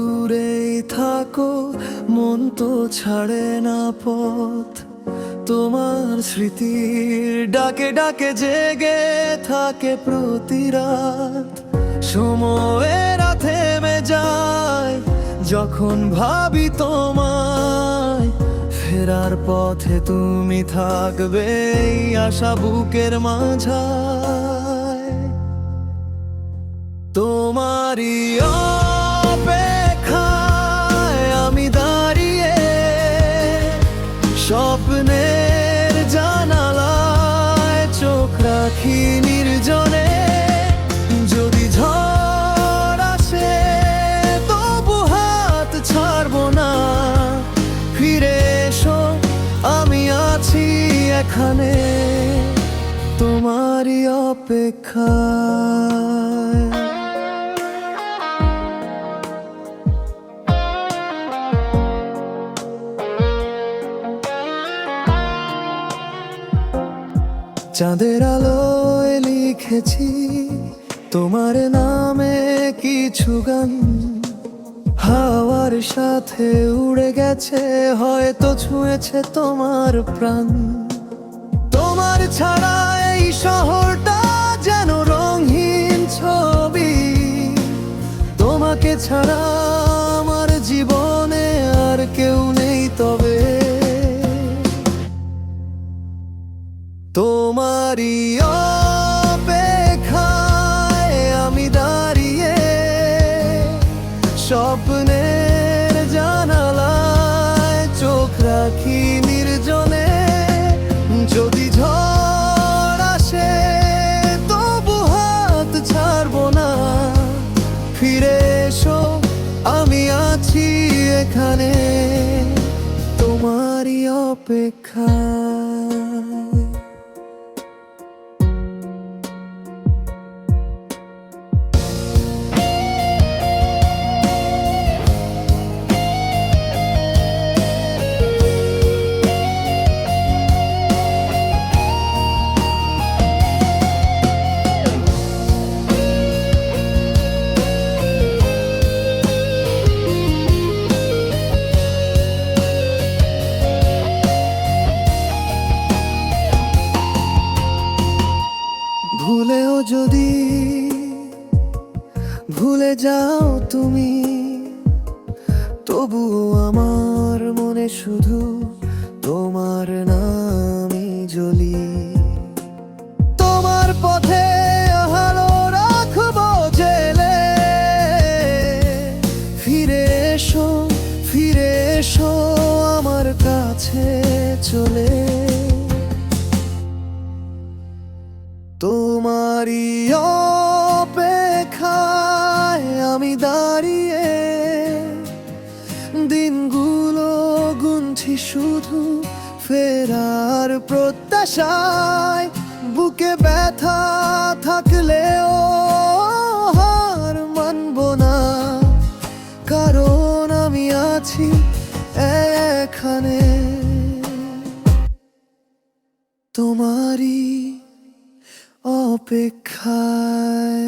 দূরেই থাকো, মন তো ছাড়ে না পথ। তোমার স্মৃতির ডাকে ডাকে জেগে থাকে প্রতি রাত। সময়েরা থেমে যায় যখন ভাবি তোমায়, ফেরার পথে তুমি থাকবে এই আশা বুকের মাঝায়। তোমারই অপেক্ষায় আমি দাঁড়িয়ে, স্বপ্নের জানালায় চোখ রাখি নির্জনে। যদি ঝড় আসে তবু হাত ছাড়বো না, ফিরে এসো আমি আছি এখানে তোমারই অপেক্ষায়। চাঁদের আলোয় লিখেছি তোমার নামে কিছু গান, হাওয়ার সাথে উড়ে গেছে, হয়তো ছুঁয়েছে তোমার প্রাণ। তোমার ছাড়া এই শহরটা যেন রঙহীন ছবি, তোমাকে ছাড়া আমার জীবনে আর কেউ নেই তবে। তোমারই অপেক্ষায় আমি দাঁড়িয়ে, স্বপ্নের জানালায় চোখ রাখি নির্জনে। যদি ঝড় আসে তবু হাত ছাড়বো না, ফিরে এসো আমি আছি এখানে তোমারই অপেক্ষায়। ভুলেও যদি ভুলে যাও তুমি, তবুও আমার মনে শুধু তোমার নামই জ্বলি। তোমার পথে আলো রাখবো জেলে, ফিরে এসো ফিরে এসো আমার কাছে চলে। তোমারই অপেক্ষায় আমি দাঁড়িয়ে, দিনগুলো গুনছি শুধু ফেরার প্রত্যাশায়। বুকে ব্যথা থাকলেও হার মানব না, কারণ আমি আছি এখানে তোমারই অপেক্ষায়।